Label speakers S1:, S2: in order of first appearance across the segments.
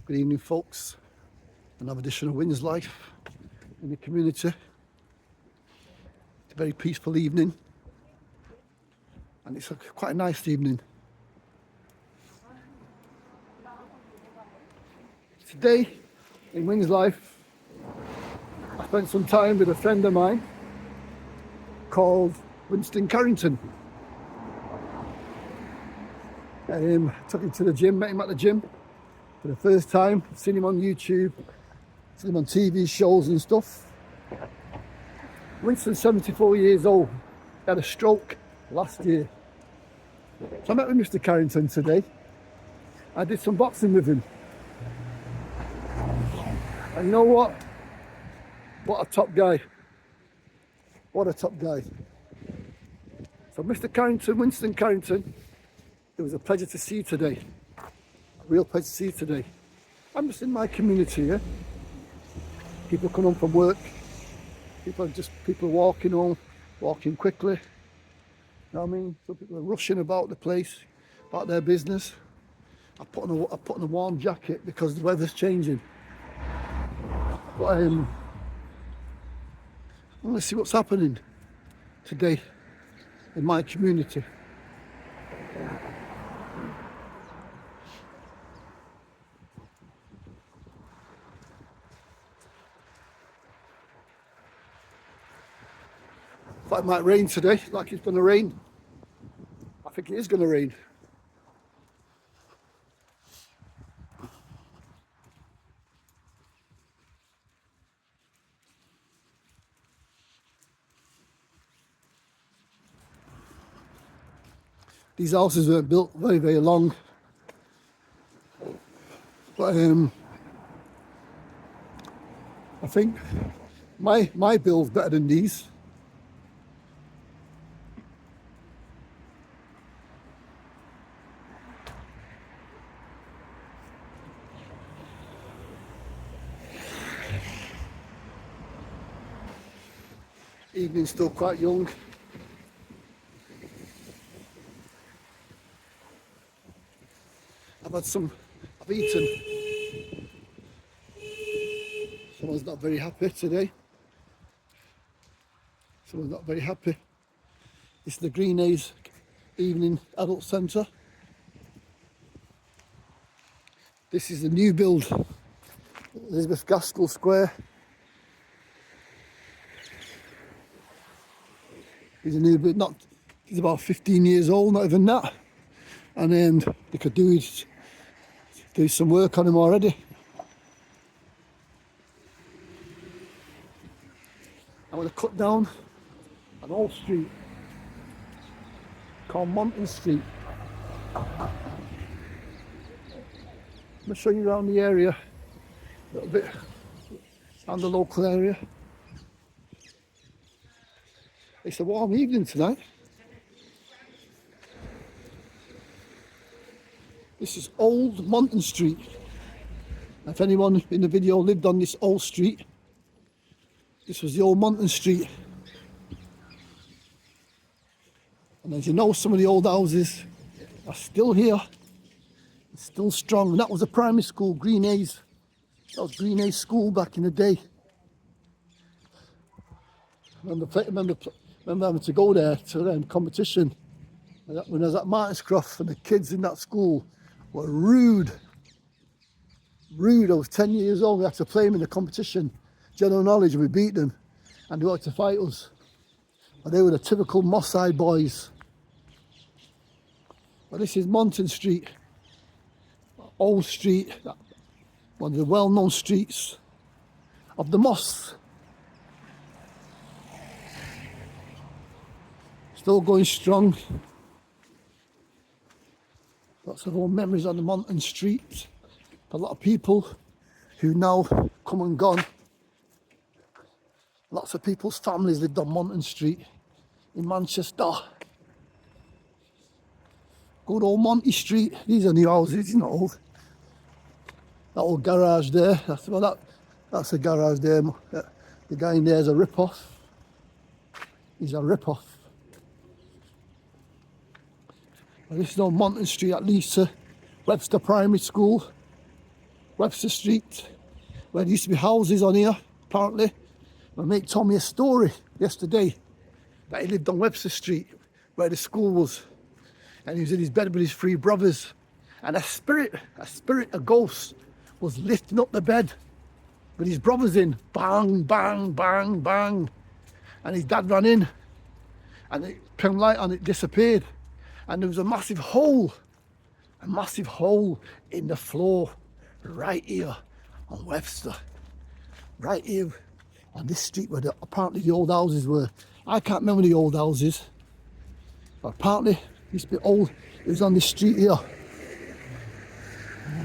S1: Good evening, folks. Another edition of Wins Life in the community. It's a very peaceful evening, and it's quite a nice evening. Today, in Wins Life, I spent some time with a friend of mine called Winston Carrington. Took him to the gym, met him at the gym for the first time. Seen him on YouTube, seen him on TV shows and stuff. Winston's 74 years old. He had a stroke last year. So I met with Mr. Carrington today. I did some boxing with him. And you know what? What a top guy. What a top guy. So Mr. Carrington, Winston Carrington, it was a pleasure to see you today. A real pleasure to see you today. I'm just in my community, yeah? People come home from work. People walking home, walking quickly. You know what I mean? Some people are rushing about the place, about their business. I put on a warm jacket because the weather's changing. But I want to see what's happening today in my community. It might rain today, like it's going to rain. I think it is going to rain. These houses weren't built very, very long. But I think my build's better than these. Evening's still quite young. I've eaten. Someone's not very happy today. Someone's not very happy. It's the Green A's Evening Adult Centre. This is the new build, Elizabeth Gaskell Square. He's a new build, he's about 15 years old, not even that. And then they could do some work on him already. I'm going to cut down an old street called Monton Street. I'm going to show you around the area a little bit, around the local area. It's a warm evening tonight. This is Old Monton Street. If anyone in the video lived on this old street, this was the old Monton Street. And as you know, some of the old houses are still here, still strong. And that was a primary school, Green A's. That was Green A's school back in the day. Remember having to go there to competition when I was at Martinscroft, and the kids in that school were rude. I was 10 years old. We had to play them in the competition, general knowledge, and we beat them, and they wanted to fight us. But they were the typical Moside boys. But this is Monton Street, old street, one of the well-known streets of the Moss. Still going strong. Lots of old memories on the Monton Street. A lot of people who now come and gone. Lots of people's families lived on Monton Street in Manchester. Good old Monty Street. These are new houses, not old. That old garage there, that's a garage there. The guy in there is a rip-off. He's a rip-off. Well, this is on Monton Street at Lisa Webster Primary School. Webster Street, where there used to be houses on here, apparently. My mate told me a story yesterday that he lived on Webster Street, where the school was, and he was in his bed with his three brothers, and a ghost was lifting up the bed with his brothers in, bang, bang, bang, bang, and his dad ran in, and it turned light on, it disappeared, and there was a massive hole in the floor, right here on Webster, right here on this street where apparently the old houses were. I can't remember the old houses, but apparently it used to be old. It was on this street here,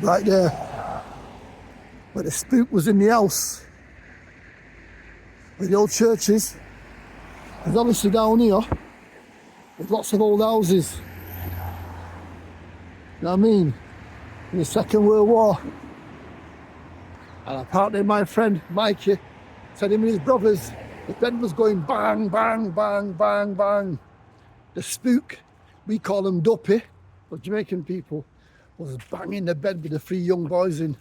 S1: right there, where the spook was in the house, where the old church is. There's obviously down here, there's lots of old houses. You know what I mean? In the Second World War. And apparently my friend Mikey said him and his brothers, the bed was going bang, bang, bang, bang, bang. The spook, we call them duppy, but Jamaican people, was banging the bed with the three young boys in.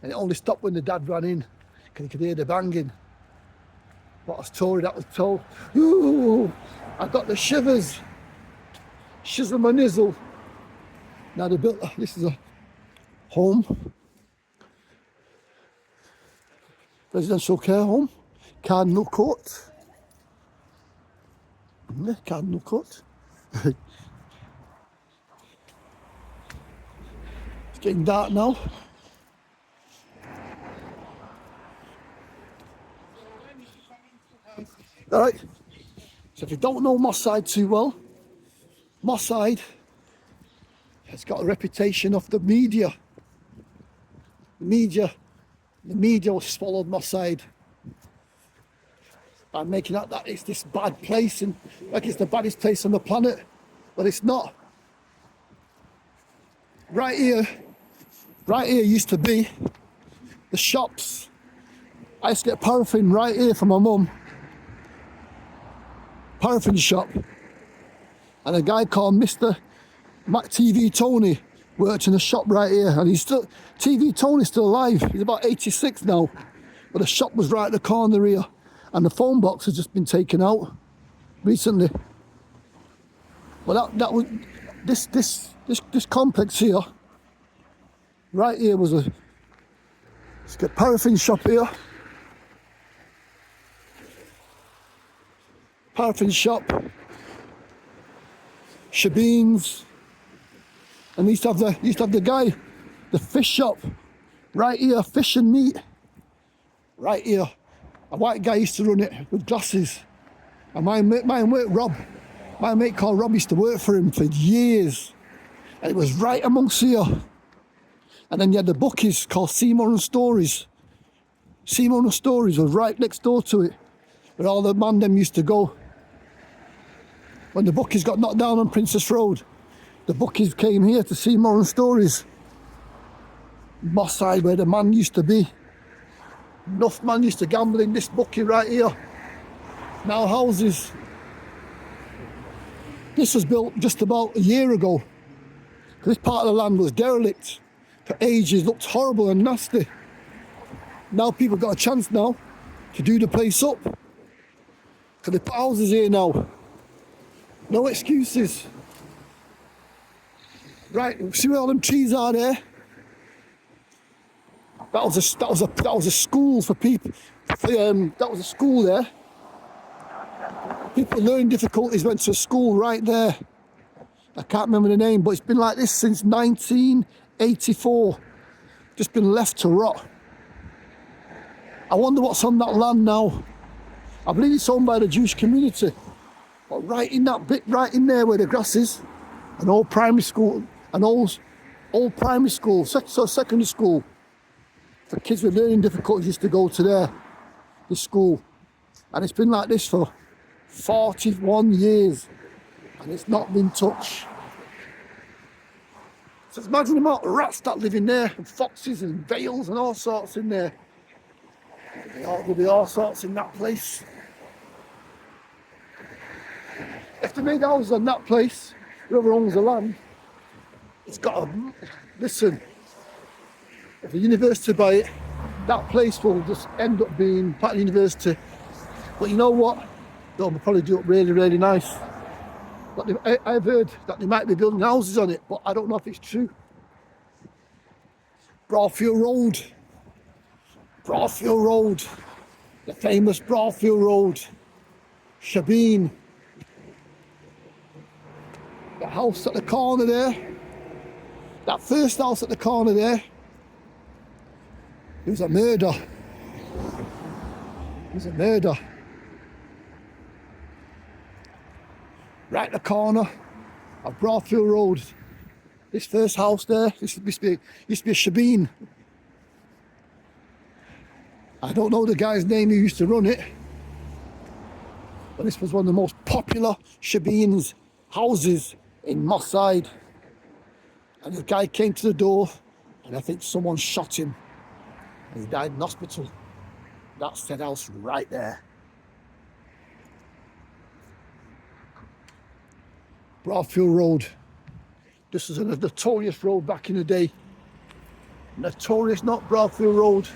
S1: And it only stopped when the dad ran in, because he could hear the banging. What a story that was told. Ooh, I got the shivers. Shizzle my nizzle. Now they built, this is a home. Residential care home. Cardinal Court. Cardinal Court. It's getting dark now. Alright, so if you don't know Moside too well, Moside has got a reputation of the media. The media was swallowed Moside by making out that it's this bad place and like it's the baddest place on the planet, but it's not. Right here used to be the shops. I used to get paraffin right here from my mum. Paraffin shop. And a guy called Mr. TV Tony worked in a shop right here, and TV Tony's still alive. He's about 86 now, but the shop was right at the corner here, and the phone box has just been taken out recently. Well, that was this complex here. Right here was it's got paraffin shop here, paraffin shop, shebeens. And they used to have the guy, the fish shop, right here, fish and meat, right here. A white guy used to run it with glasses. And my mate called Rob used to work for him for years. And it was right amongst here. And then you had the bookies called Seymour and Stories. Seymour and Stories was right next door to it, where all the man them used to go. When the bookies got knocked down on Princess Road, the bookies came here to Seymour and Stories. Moside, where the man used to be. Enough man used to gamble in this bookie right here. Now houses. This was built just about a year ago. This part of the land was derelict for ages, looked horrible and nasty. Now people got a chance now to do the place up. Because they put houses here now. No excuses. Right, see where all them trees are there? That was a school for people. That was a school there. People with learning difficulties went to a school right there. I can't remember the name, but it's been like this since 1984. Just been left to rot. I wonder what's on that land now. I believe it's owned by the Jewish community. But right in that bit, right in there where the grass is, an old primary school, an old primary school, secondary school for kids with learning difficulties used to go to this school. And it's been like this for 41 years and it's not been touched. So imagine the amount of rats that live in there, and foxes and veils and all sorts in there. There'll be all sorts in that place. If they made houses on that place, whoever owns the land, it's got to, listen, if the university buy it, that place will just end up being part of the university. But you know what? They'll probably do it really, really nice. But I've heard that they might be building houses on it, but I don't know if it's true. Broadfield Road. Broadfield Road. The famous Broadfield Road. Shabeen. The house at the corner there. That first house at the corner there. It was a murder. It was a murder. Right at the corner of Broadfield Road. This first house there, this used to be a Shabeen. I don't know the guy's name who used to run it, but this was one of the most popular Shabeen's houses in Moside. And the guy came to the door, and I think someone shot him, and he died in hospital. That's that house right there. Broadfield Road. This was a notorious road back in the day. Notorious, not Broadfield Road.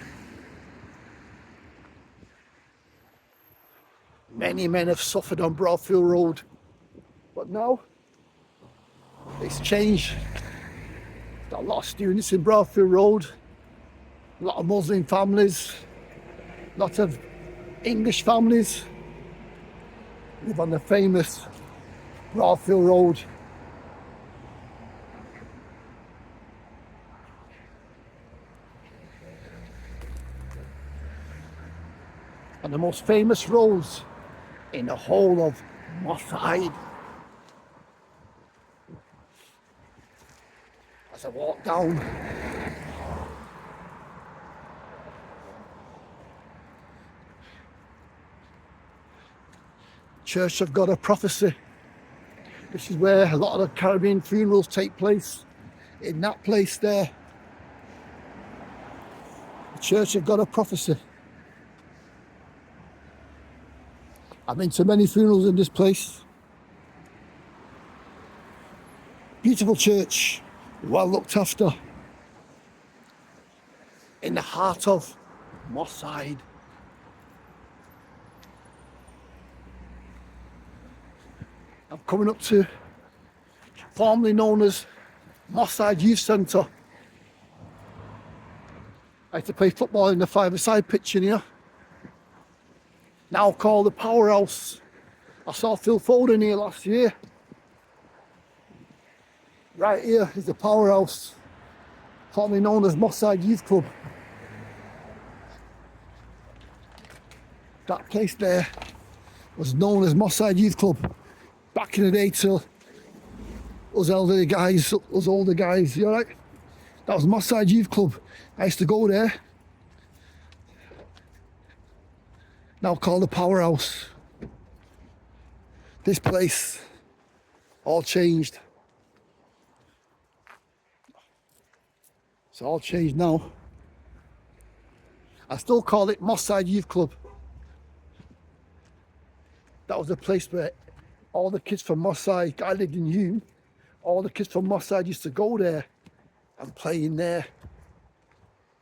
S1: Many men have suffered on Broadfield Road. But now, it's changed. Got a lot of students in Broadfield Road. A lot of Muslim families. A lot of English families live on the famous Broadfield Road. And the most famous roads in the whole of Moside. As I walk down, Church of God of Prophecy. This is where a lot of the Caribbean funerals take place, in that place there. The Church of God of Prophecy. I've been to many funerals in this place. Beautiful church, well looked after. In the heart of Moside. I'm coming up to formerly known as Moside Youth Centre. I used to play football in the five-a-side pitch in here. Now called the Powerhouse. I saw Phil Foden here last year. Right here is the Powerhouse, formerly known as Moside Youth Club. That place there was known as Moside Youth Club. Back in the day till us elderly guys, us older guys, you alright? That was Moside Youth Club. I used to go there. Now called the Powerhouse. This place, all changed. It's all changed now. I still call it Moside Youth Club. That was a place where all the kids from Moside, I lived in Hume, all the kids from Moside used to go there and play in there.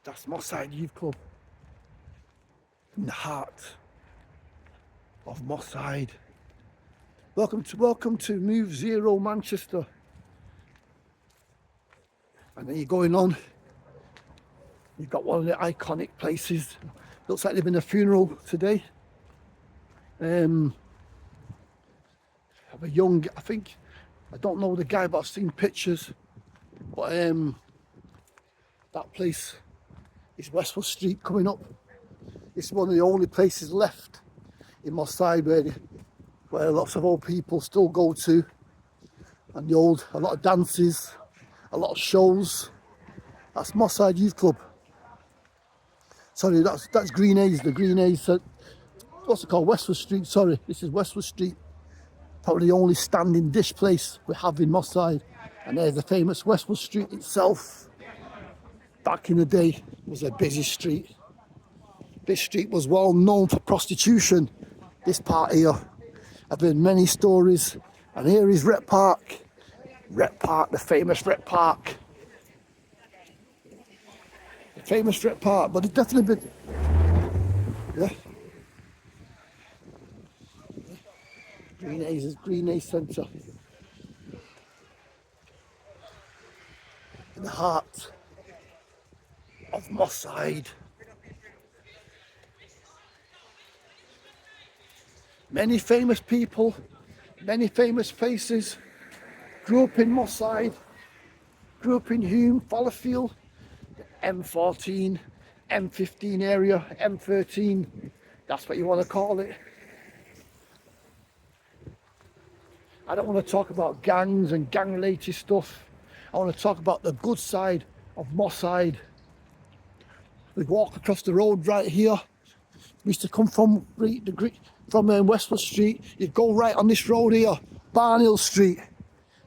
S1: That's Moside Youth Club. In the heart of Moside. Welcome to Move Zero Manchester. And then you're going on. You've got one of the iconic places. Looks like they've been a funeral today. Of a young, I don't know the guy, but I've seen pictures. But that place is Westwood Street coming up. It's one of the only places left in Moside where lots of old people still go to. And a lot of dances, a lot of shows. That's Moside Youth Club. Sorry, that's Green A's, the Green A's. What's it called? Westwood Street, sorry. This is Westwood Street. Probably the only standing dish place we have in Moside. And there's the famous Westwood Street itself. Back in the day, it was a busy street. This street was well known for prostitution, this part here. I've heard many stories. And here is Rep Park. Rep Park, the famous Rep Park. famous for it part, but it's definitely been, yeah. Green Ace Centre. In the heart of Moside. Many famous people, many famous faces. Grew up in Moside, grew up in Hume, Fallowfield, M14, M15 area, M13. That's what you want to call it. I don't want to talk about gangs and gang-related stuff. I want to talk about the good side of Moside. We walk across the road right here. We used to come from Westwood Street. You'd go right on this road here, Barnhill Street,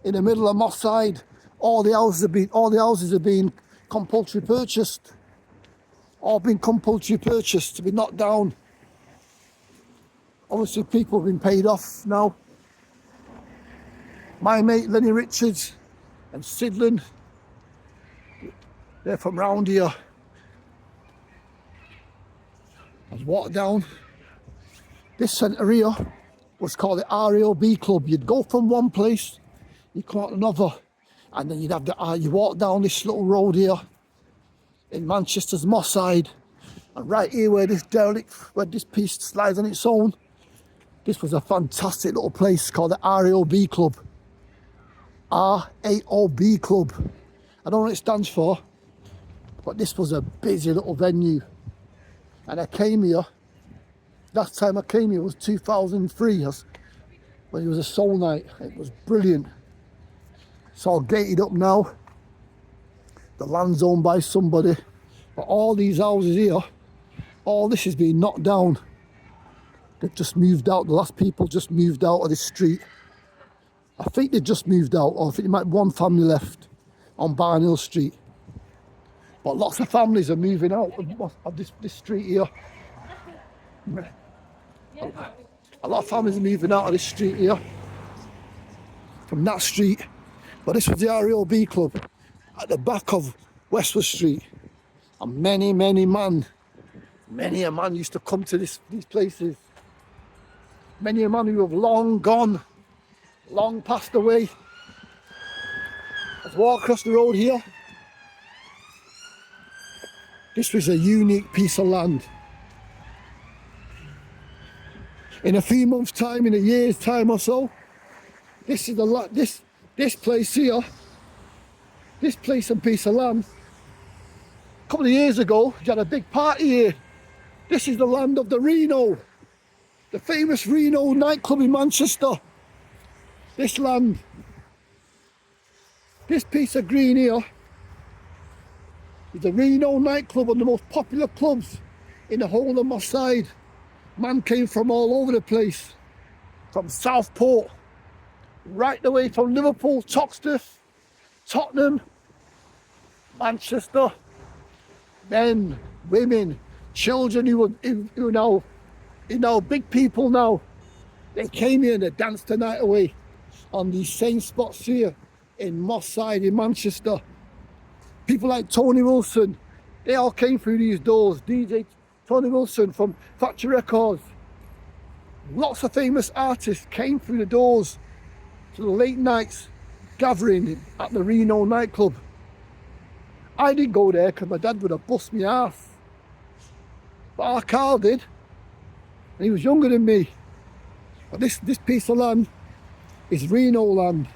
S1: in the middle of Moside. All the houses have been compulsory purchased. All been compulsory purchased to be knocked down. Obviously, people have been paid off now. My mate Lenny Richards and Sidlin, they're from round here. I was walked down. This centre here was called the RAOB Club. You'd go from one place, you come out another, and then you'd have you walk down this little road here in Manchester's Moside, and right here where this piece slides on its own, this was a fantastic little place called the RAOB Club. RAOB Club. I don't know what it stands for, but this was a busy little venue. And I came here, last time I came here was 2003, when it was a soul night. It was brilliant. It's all gated up now. The land's owned by somebody. But all these houses here, all this has been knocked down. They've just moved out. The last people just moved out of this street. I think they just moved out, or I think there might be one family left on Barnhill Street. But lots of families are moving out of this street here. A lot of families are moving out of this street here, from that street. But this was the RAOB Club at the back of Westwood Street. And many a man used to come to these places. Many a man who have long gone, long passed away. Let's walk across the road here. This was a unique piece of land. In a few months' time, in a year's time or so, this is this place here, this place and piece of land. A couple of years ago, you had a big party here. This is the land of the Reno, the famous Reno nightclub in Manchester. This land, this piece of green here, is the Reno nightclub, one of the most popular clubs in the whole of Moside. Man came from all over the place, from Southport, right away from Liverpool, Toxteth, Tottenham, Manchester. Men, women, children who are now big people now. They came here and they danced the night away on these same spots here in Moside in Manchester. People like Tony Wilson, they all came through these doors. DJ Tony Wilson from Factory Records. Lots of famous artists came through the doors to the late nights gathering at the Reno nightclub. I didn't go there because my dad would have bust me ass. But our Carl did, and he was younger than me. But this piece of land is Reno land,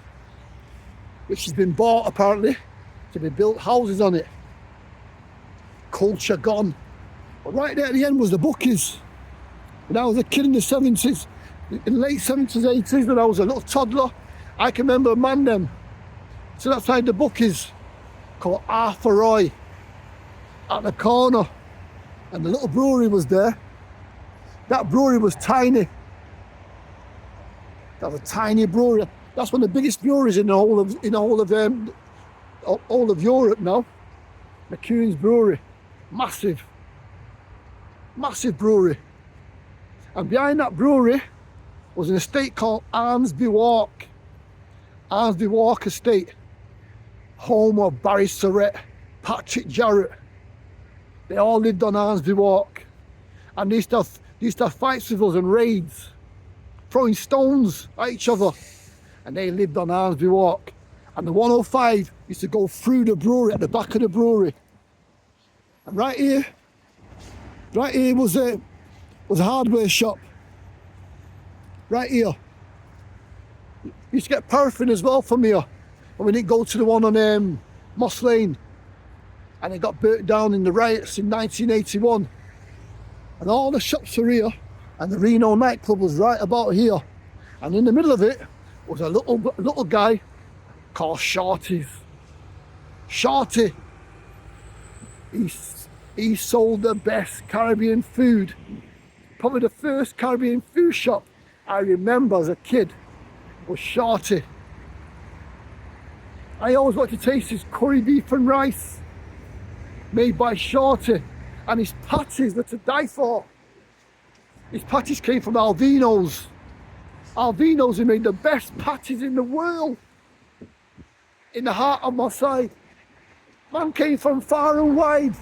S1: which has been bought apparently to be built houses on it. Culture gone. But right there at the end was the Bookies. When I was a kid in the 70s, in the late 70s, 80s, when I was a little toddler, I can remember a man then stood outside the Bookies called Arthur Roy at the corner, and the little brewery was there. That brewery was tiny. That was a tiny brewery. That's one of the biggest breweries in the whole of Europe now. McEwen's Brewery, massive brewery. And behind that brewery was an estate called Armsby Walk Estate, home of Barry Surrett, Patrick Jarrett. They all lived on Armsby Walk. And they used to have fights with us and raids, throwing stones at each other. And they lived on Armsby Walk. And the 105 used to go through the brewery, at the back of the brewery. And right here was a hardware shop. Right here. We used to get paraffin as well from here. And we didn't go to the one on Moss Lane. And it got burnt down in the riots in 1981. And all the shops were here. And the Reno nightclub was right about here. And in the middle of it was a little guy called Shorties. Shorty. He sold the best Caribbean food. Probably the first Caribbean food shop I remember as a kid was Shorty. I always wanted to taste his curry beef and rice made by Shorty, and his patties were to die for. His patties came from Alvino's. Alvino's, who made the best patties in the world, in the heart of Moside. Man came from far and wide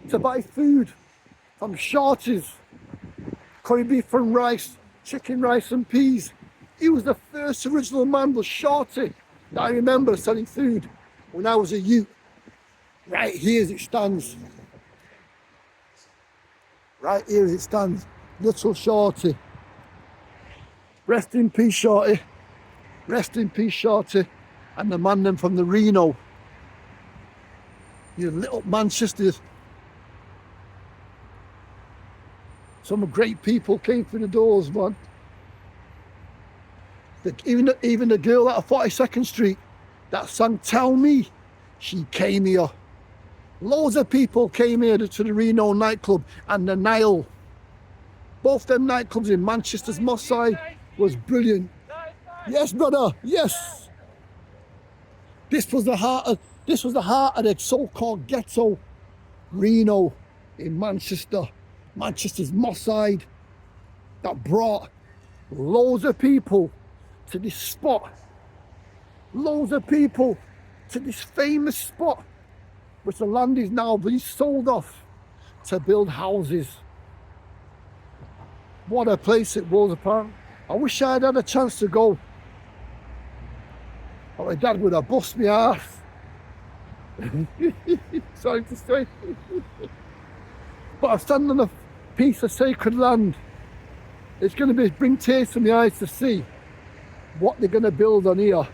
S1: to buy food from Shorties. Curry beef and rice, chicken, rice and peas. He was the first original man, was Shorty, that I remember selling food when I was a youth. Right here as it stands. Right here as it stands. Little Shorty. Rest in peace, Shorty. Rest in peace, Shorty. And the man then from the Reno. You little Manchester. Some great people came through the doors, man. Even the girl out of 42nd Street that sang Tell Me, she came here. Loads of people came here to the Reno nightclub and the Nile. Both them nightclubs in Manchester's Moside was brilliant. Yes, brother, yes. This was the heart of the so-called ghetto, Reno in Manchester. Manchester's Moside, that brought loads of people to this spot. Loads of people to this famous spot, which the land is now being sold off to build houses. What a place it was, apparently. I wish I had had a chance to go. But my dad would have bust me ass. Sorry to say. But I'm standing on a piece of sacred land. It's going to bring tears to my eyes to see what they're going to build on here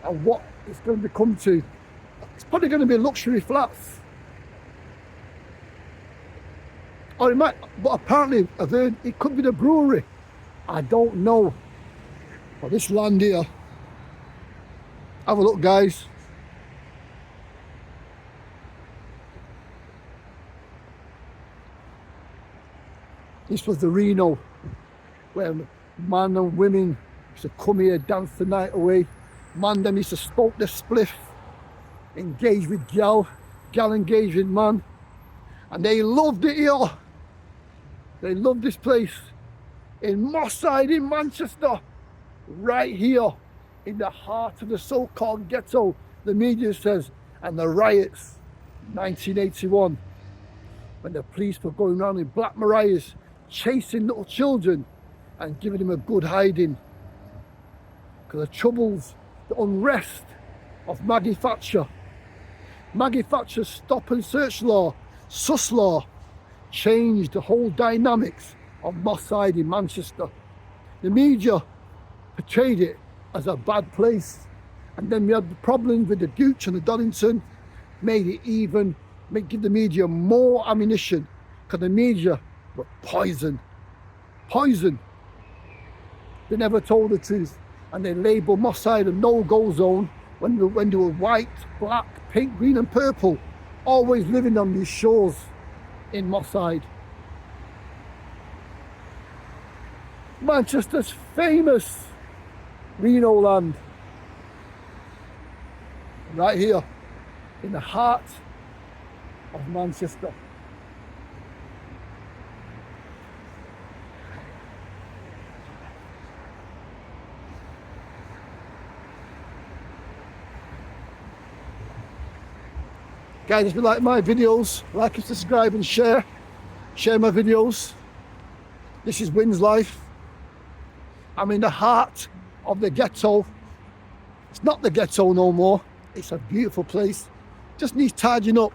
S1: and what it's going to become to. It's probably going to be luxury flats. Or it might, but apparently I've heard it could be the brewery. I don't know. But this land here, have a look, guys. This was the Reno, where man and women used to come here, dance the night away. Man them used to smoke the spliff, engage with gal engage with man. And they loved it here. They loved this place. In Moside in Manchester, right here, in the heart of the so-called ghetto, the media says, and the riots, 1981, when the police were going around in Black Mariahs, chasing little children and giving them a good hiding. Because the troubles, the unrest of Maggie Thatcher. Maggie Thatcher's stop and search law, SUS law, changed the whole dynamics of Moside in Manchester. The media portrayed it as a bad place. And then we had the problems with the Gooch and the Donington, give the media more ammunition, because the media were poison. Poison. They never told the truth. And they labelled Moside a no-go zone when they were white, black, pink, green and purple, always living on these shores in Moside. Manchester's famous Reno land. Right here, in the heart of Manchester. Guys, if you like my videos, like and subscribe and share. Share my videos. This is Wynn's life. I'm in the heart of the ghetto. It's not the ghetto no more. It's a beautiful place. Just needs tidying up.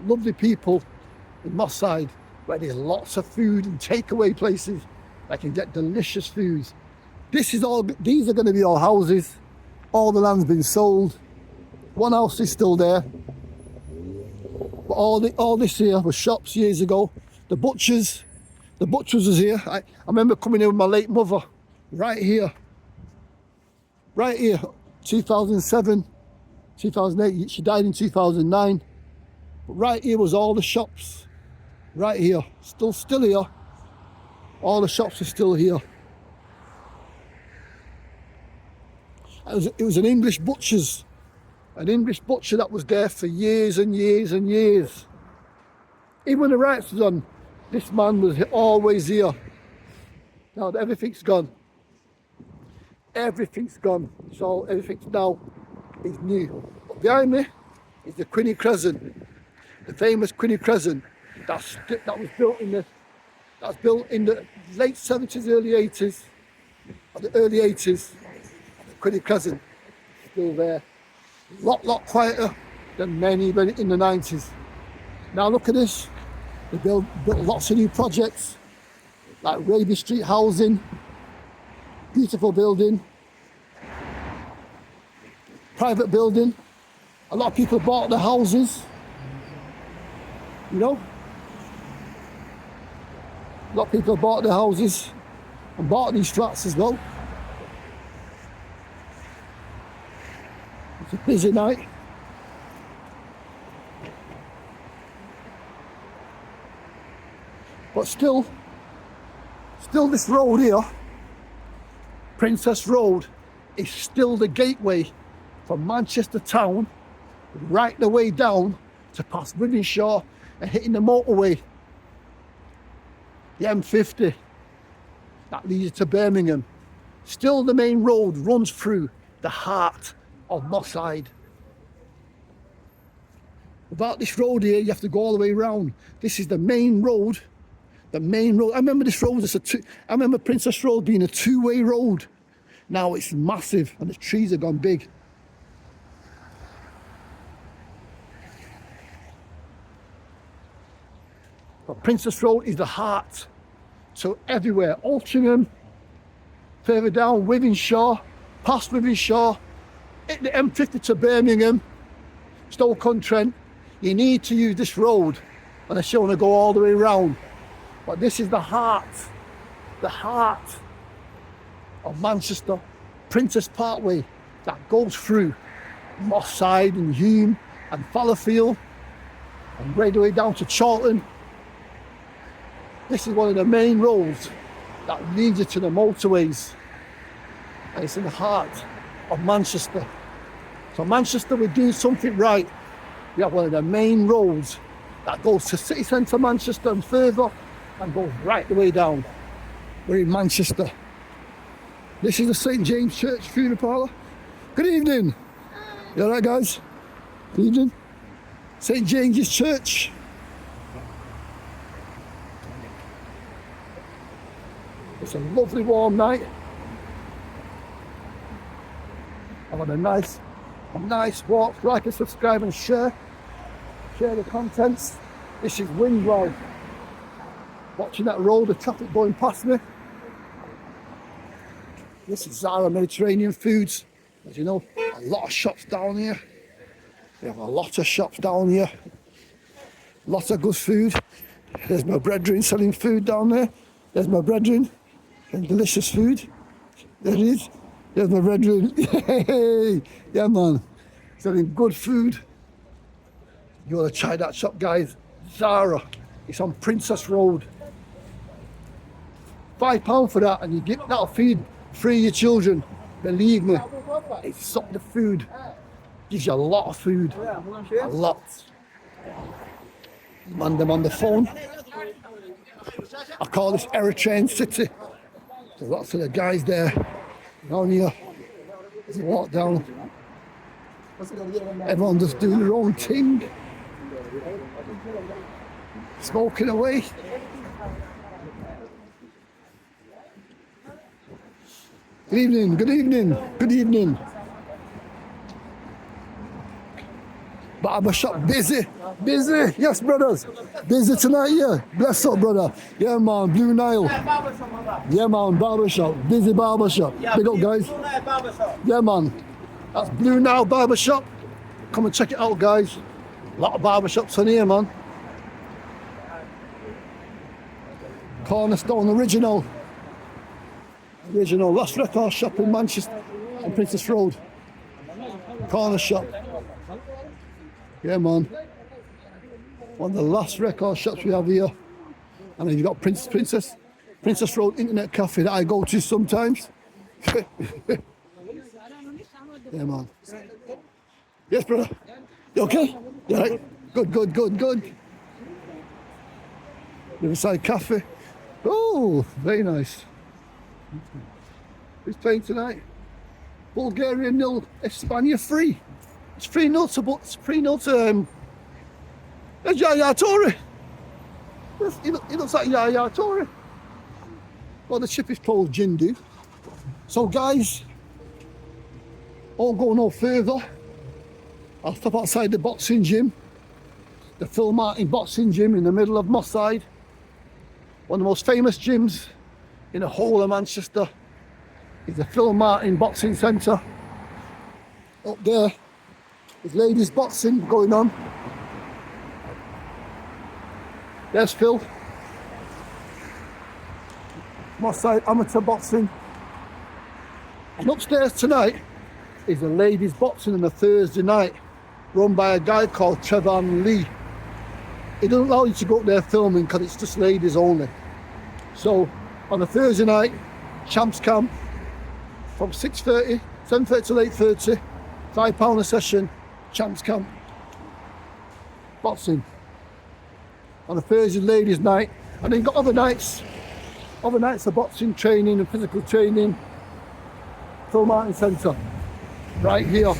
S1: Lovely people in Moside, where there's lots of food and takeaway places. I can get delicious foods. These are going to be all houses. All the land's been sold. One house is still there. But all this here was shops years ago. The butchers was here. I remember coming in with my late mother, right here, 2007, 2008. She died in 2009. But right here was all the shops. Right here, still here. All the shops are still here. It was an English butcher's. An English butcher that was there for years and years and years. Even when the riots was on, this man was always here. Now everything's gone. Everything's gone. So everything's now is new. But behind me is the Quinny Crescent, the famous Quinny Crescent. That was built in the late 70s, early 80s, or the early 80s. The Quinny Crescent still there. Lot quieter than many in the 90s. Now look at this. They built lots of new projects, like Raby Street housing, beautiful building, private building. A lot of people bought the houses, you know. A lot of people bought the houses and bought these flats as well. It's a busy night. But still this road here, Princess Road, is still the gateway from Manchester town, right the way down to past Wythenshawe and hitting the motorway, the M50, that leads to Birmingham. Still the main road runs through the heart of Moside. About this road here, you have to go all the way around. This is the main road. The main road. I remember this road as I remember Princess Road being a two-way road. Now it's massive and the trees have gone big. But Princess Road is the heart. So everywhere, Altrincham, further down, Wythenshawe, past Wythenshawe, hit the M50 to Birmingham, Stoke-on-Trent, you need to use this road unless you want to go all the way around. But this is the heart of Manchester, Princess Parkway, that goes through Moside and Hume and Fallowfield and right the way down to Charlton. This is one of the main roads that leads you to the motorways. And it's in the heart of Manchester. So Manchester, we're doing something right. We have one of the main roads that goes to city centre Manchester and further and goes right the way down. We're in Manchester. This is the St James Church funeral parlour. Good evening. You alright guys? Good evening. St James's Church. It's a lovely warm night. I've had a nice walk. Like and subscribe and share the contents. This is Wynn's life. Watching that road, the traffic going past me. This is Zara Mediterranean Foods. As you know, a lot of shops down here. We have a lot of shops down here. Lots of good food. There's my brethren selling food down there. There's my brethren and delicious food. There it is. There's my brethren. Hey, yeah man. Selling good food. You want to try that shop, guys? Zara. It's on Princess Road. £5 for that, and that'll feed 3 of your children. Believe me, it's such the food. Gives you a lot of food. A lot. Man, them on the phone. I call this Eritrean City. There's lots of the guys there down here. As you walk down, everyone just doing their own thing. Smoking away. Good evening, good evening, good evening. Barbershop busy, busy. Yes, brothers. Busy tonight, yeah. Bless up, brother. Yeah, man, Blue Nile. Yeah, man, barbershop. Busy barbershop. Big up, guys. Yeah, man. That's Blue Nile barbershop. Come and check it out, guys. A lot of barbershops on here, man. Cornerstone original. Last record shop in Manchester on Princess Road. Corner shop. Yeah, man. One of the last record shops we have here. And then you've got Princess Road Internet Cafe that I go to sometimes. Yeah, man. Yes, brother. You okay? You all right? Good. Riverside Cafe. Oh, very nice. Who's playing tonight? Bulgaria 0, Espana 3. It's 3-0 to there's Yaya Toure. He looks like Yaya Toure. Well, the chip is called Jindu. So guys, I'll go no further. I'll stop outside the boxing gym. The Phil Martin boxing gym in the middle of Moside. One of the most famous gyms in the whole of Manchester is the Phil Martin Boxing Centre. Up there, there's ladies boxing going on. There's Phil. Moside amateur boxing. And upstairs tonight is a ladies boxing on a Thursday night, run by a guy called Trevor Lee. He doesn't allow you to go up there filming because it's just ladies only. So on a Thursday night, champs camp from 6:30, 7:30 till 8:30, £5 a session, champs camp, boxing. On a Thursday ladies night, and then you've got other nights of boxing training and physical training. Phil Martin Centre, right here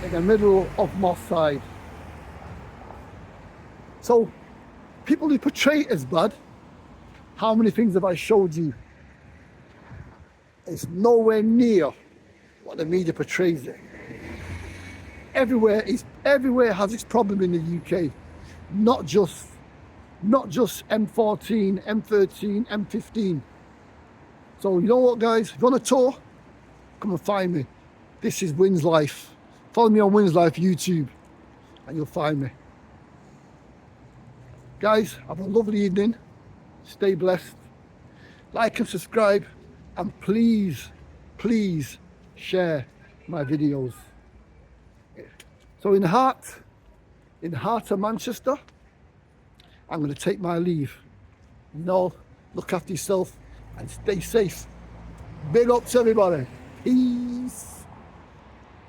S1: in the middle of Moside. So, people who portray it as bad, how many things have I showed you? It's nowhere near what the media portrays it. Everywhere has its problem in the UK. Not just M14, M13, M15. So you know what, guys? If you want a tour, come and find me. This is Wynn's Life. Follow me on Wynn's Life YouTube and you'll find me. Guys, have a lovely evening. Stay blessed. Like and subscribe, and please share my videos. So in the heart of Manchester, I'm going to take my leave. Look after yourself and stay safe. Big up to everybody. Peace.